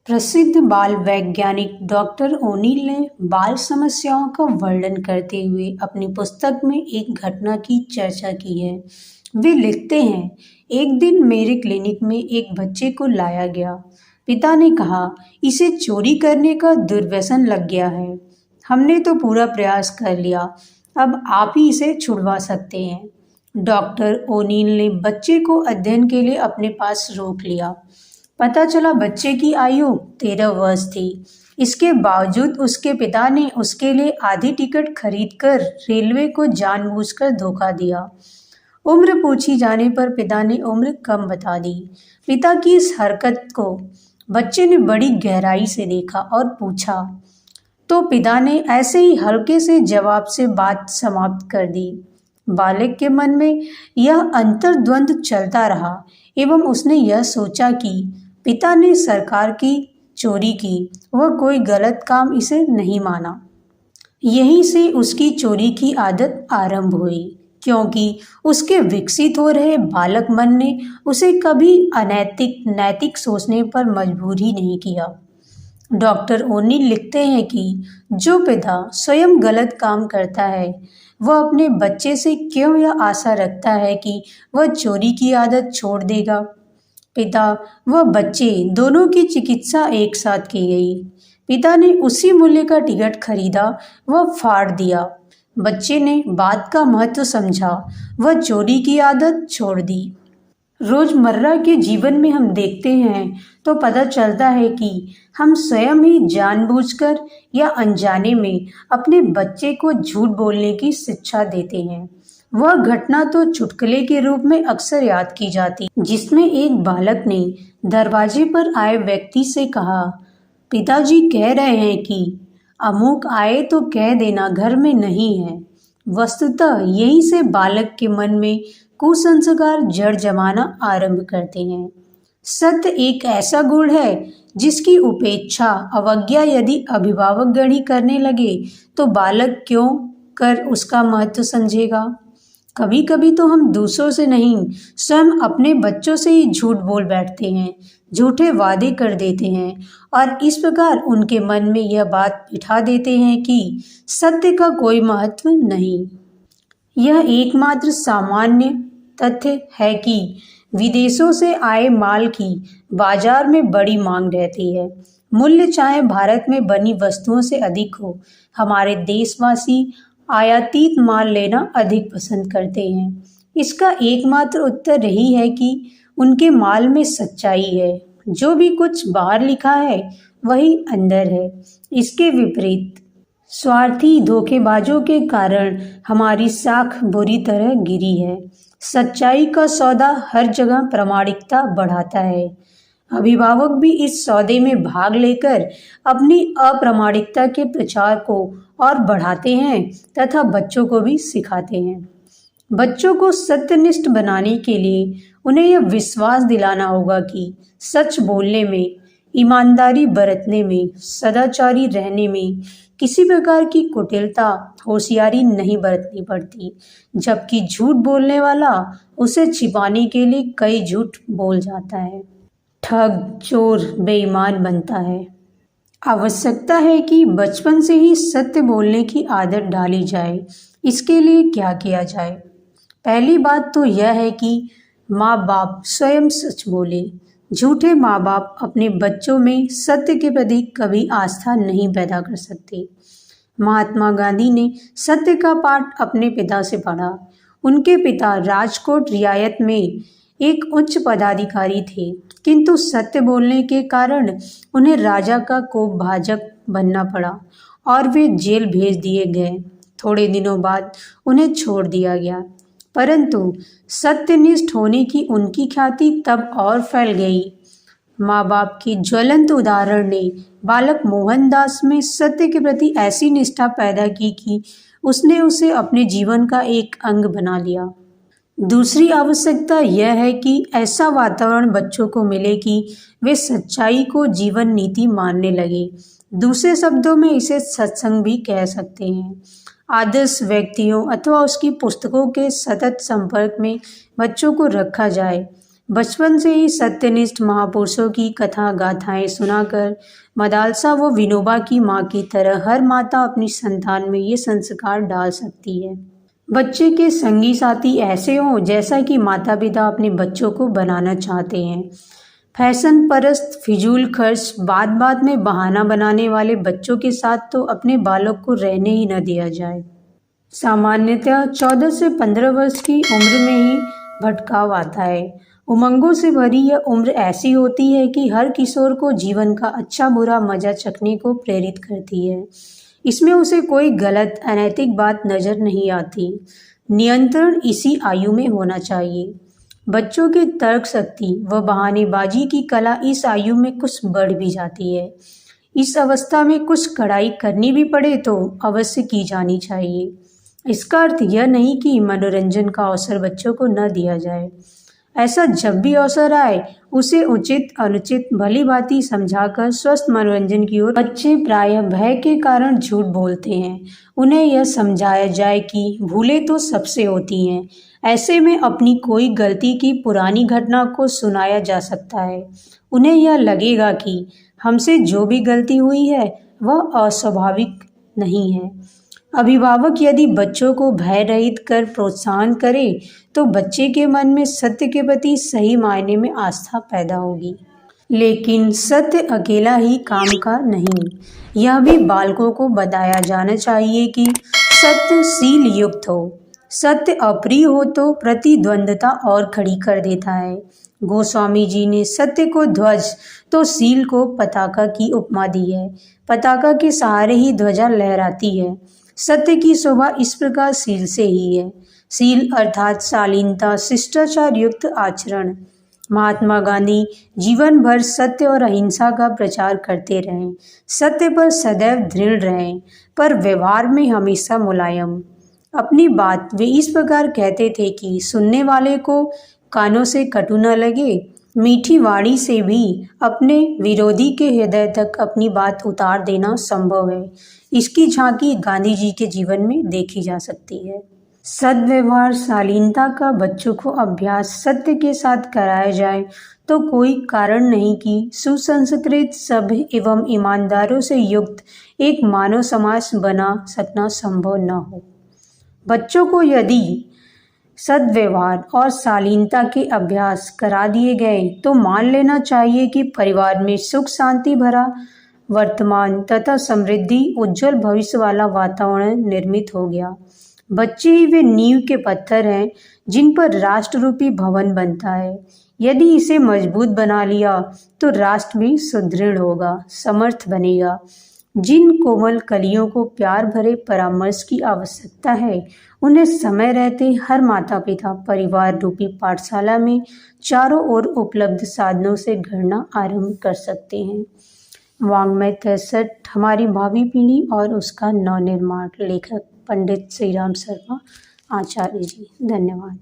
प्रसिद्ध बाल वैज्ञानिक डॉक्टर ओनील ने बाल समस्याओं का वर्णन करते हुए अपनी पुस्तक में एक घटना की चर्चा की है। वे लिखते हैं, एक दिन मेरे क्लिनिक में एक बच्चे को लाया गया। पिता ने कहा, इसे चोरी करने का दुर्व्यसन लग गया है। हमने तो पूरा प्रयास कर लिया, अब आप ही इसे छुड़वा सकते हैं। डॉक्टर ओनील ने बच्चे को अध्ययन के लिए अपने पास रोक लिया। पता चला बच्चे की आयु 13 वर्ष थी। इसके बावजूद उसके पिता ने उसके लिए आधी टिकट खरीदकर रेलवे को जानबूझकर धोखा दिया। उम्र पूछी जाने पर पिता ने उम्र कम बता दी। पिता की इस हरकत को बच्चे ने बड़ी गहराई से देखा और पूछा, तो पिता ने ऐसे ही हल्के से जवाब से बात समाप्त कर दी। बालक के मन में यह अंतर्द्वंद चलता रहा एवं उसने यह सोचा कि पिता ने सरकार की चोरी की, वह कोई गलत काम इसे नहीं माना। यहीं से उसकी चोरी की आदत आरंभ हुई, क्योंकि उसके विकसित हो रहे बालक मन ने उसे कभी अनैतिक नैतिक सोचने पर मजबूर ही नहीं किया। डॉक्टर ओनील लिखते हैं कि जो पिता स्वयं गलत काम करता है, वह अपने बच्चे से क्यों यह आशा रखता है कि वह चोरी की आदत छोड़ देगा। पिता व बच्चे दोनों की चिकित्सा एक साथ की गई। पिता ने उसी मूल्य का टिकट खरीदा व फाड़ दिया। बच्चे ने बात का महत्व समझा, वह चोरी की आदत छोड़ दी। रोजमर्रा के जीवन में हम देखते हैं तो पता चलता है कि हम स्वयं ही जानबूझकर या अनजाने में अपने बच्चे को झूठ बोलने की शिक्षा देते हैं। वह घटना तो चुटकुले के रूप में अक्सर याद की जाती, जिसमें एक बालक ने दरवाजे पर आए व्यक्ति से कहा, पिताजी कह रहे हैं कि अमुक आए तो कह देना घर में नहीं है। वस्तुतः यहीं से बालक के मन में कुसंस्कार जड़ जमाना आरंभ करते हैं। सत्य एक ऐसा गुण है जिसकी उपेक्षा अवज्ञा यदि अभिभावकगण ही करने लगे तो बालक क्यों कर उसका महत्व समझेगा। कभी कभी तो हम दूसरों से नहीं, स्वयं अपने बच्चों से ही झूठ बोल बैठते हैं, झूठे वादे कर देते हैं और इस प्रकार उनके मन में यह बात बिठा देते हैं कि सत्य का कोई महत्व नहीं। यह एकमात्र सामान्य तथ्य है कि विदेशों से आए माल की बाजार में बड़ी मांग रहती है। मूल्य चाहे भारत में बनी वस्तुओं से अधिक हो, हमारे देशवासी आयातित माल लेना अधिक पसंद करते हैं। इसका एकमात्र उत्तर यही है कि उनके माल में सच्चाई है। जो भी कुछ बाहर लिखा है वही अंदर है। इसके विपरीत स्वार्थी धोखेबाजों के कारण हमारी साख बुरी तरह गिरी है। सच्चाई का सौदा हर जगह प्रामाणिकता बढ़ाता है। अभिभावक भी इस सौदे में भाग लेकर अपनी अप्रामाणिकता के प्रचार को और बढ़ाते हैं तथा बच्चों को भी सिखाते हैं। बच्चों को सत्यनिष्ठ बनाने के लिए उन्हें यह विश्वास दिलाना होगा कि सच बोलने में, ईमानदारी बरतने में, सदाचारी रहने में किसी प्रकार की कुटिलता, होशियारी नहीं बरतनी पड़ती, जबकि झूठ बोलने वाला उसे छिपाने के लिए कई झूठ बोल जाता है। ठग, चोर, बेईमान बनता है। आवश्यकता है कि बचपन से ही सत्य बोलने की आदत डाली जाए। इसके लिए क्या किया जाए? पहली बात तो यह है कि माँ बाप स्वयं सच बोले। झूठे माँ बाप अपने बच्चों में सत्य के प्रति कभी आस्था नहीं पैदा कर सकते। महात्मा गांधी ने सत्य का पाठ अपने पिता से पढ़ा। उनके पिता राजकोट रियासत में एक उच्च पदाधिकारी थे, किंतु सत्य बोलने के कारण उन्हें राजा का कोपभाजक बनना पड़ा और वे जेल भेज दिए गए। थोड़े दिनों बाद उन्हें छोड़ दिया गया, परंतु सत्यनिष्ठ होने की उनकी ख्याति तब और फैल गई। माँ बाप के ज्वलंत उदाहरण ने बालक मोहनदास में सत्य के प्रति ऐसी निष्ठा पैदा की कि उसने उसे अपने जीवन का एक अंग बना लिया। दूसरी आवश्यकता यह है कि ऐसा वातावरण बच्चों को मिले कि वे सच्चाई को जीवन नीति मानने लगे। दूसरे शब्दों में इसे सत्संग भी कह सकते हैं। आदर्श व्यक्तियों अथवा उसकी पुस्तकों के सतत संपर्क में बच्चों को रखा जाए। बचपन से ही सत्यनिष्ठ महापुरुषों की कथा गाथाएं सुनाकर मदालसा व विनोबा की माँ की तरह हर माता अपनी संतान में ये संस्कार डाल सकती है। बच्चे के संगी साथी ऐसे हों जैसा कि माता पिता अपने बच्चों को बनाना चाहते हैं। फैशन परस्त, फिजूल खर्च, बात बात में बहाना बनाने वाले बच्चों के साथ तो अपने बालक को रहने ही न दिया जाए। सामान्यतः 14 से 15 वर्ष की उम्र में ही भटकाव आता है। उमंगों से भरी यह उम्र ऐसी होती है कि हर किशोर को जीवन का अच्छा बुरा मजा चखने को प्रेरित करती है। इसमें उसे कोई गलत अनैतिक बात नजर नहीं आती। नियंत्रण इसी आयु में होना चाहिए। बच्चों की तर्क शक्ति व बहानेबाजी की कला इस आयु में कुछ बढ़ भी जाती है। इस अवस्था में कुछ कड़ाई करनी भी पड़े तो अवश्य की जानी चाहिए। इसका अर्थ यह नहीं कि मनोरंजन का अवसर बच्चों को न दिया जाए। ऐसा जब भी अवसर आए उसे उचित अनुचित भली भांति समझाकर स्वस्थ मनोरंजन की ओर। बच्चे प्रायः भय के कारण झूठ बोलते हैं। उन्हें यह समझाया जाए कि भूलें तो सबसे होती हैं। ऐसे में अपनी कोई गलती की पुरानी घटना को सुनाया जा सकता है। उन्हें यह लगेगा कि हमसे जो भी गलती हुई है वह अस्वाभाविक नहीं है। अभिभावक यदि बच्चों को भय रहित कर प्रोत्साहन करे तो बच्चे के मन में सत्य के प्रति सही मायने में आस्था पैदा होगी। लेकिन सत्य अकेला ही काम का नहीं, यह भी बालकों को बताया जाना चाहिए कि सत्य सील युक्त हो। सत्य अप्रिय हो तो प्रतिद्वंदता और खड़ी कर देता है। गोस्वामी जी ने सत्य को ध्वज तो सील को पताका की उपमा दी है। पताका के सहारे ही ध्वजा लहराती है। सत्य की शोभा इस प्रकार सील से ही है। सील अर्थात शालीनता, शिष्टाचार युक्त आचरण। महात्मा गांधी जीवन भर सत्य और अहिंसा का प्रचार करते रहे। सत्य पर सदैव दृढ़ रहे, पर व्यवहार में हमेशा मुलायम। अपनी बात वे इस प्रकार कहते थे कि सुनने वाले को कानों से कटु न लगे। मीठी वाणी से भी अपने विरोधी के हृदय तक अपनी बात उतार देना संभव है। इसकी झांकी गांधी जी के जीवन में देखी जा सकती है। सद्व्यवहार, शालीनता का बच्चों को अभ्यास सत्य के साथ कराया जाए तो कोई कारण नहीं कि सुसंस्कृत, सभ्य एवं ईमानदारों से युक्त एक मानव समाज बना सकना संभव न हो। बच्चों को यदि सद्व्यवहार और शालीनता के अभ्यास करा दिए गए तो मान लेना चाहिए कि परिवार में सुख शांति भरा वर्तमान तथा समृद्धि उज्जवल भविष्य वाला वातावरण निर्मित हो गया। बच्चे ही वे नींव के पत्थर हैं जिन पर राष्ट्र रूपी भवन बनता है। यदि इसे मजबूत बना लिया तो राष्ट्र भी सुदृढ़ होगा, समर्थ बनेगा। जिन कोमल कलियों को प्यार भरे परामर्श की आवश्यकता है उन्हें समय रहते हर माता पिता परिवार रूपी पाठशाला में चारों ओर उपलब्ध साधनों से गढ़ना आरंभ कर सकते हैं। वाङ्मय 63 हमारी भावी पीढ़ी और उसका नवनिर्माण। लेखक पंडित श्रीराम शर्मा आचार्य जी। धन्यवाद।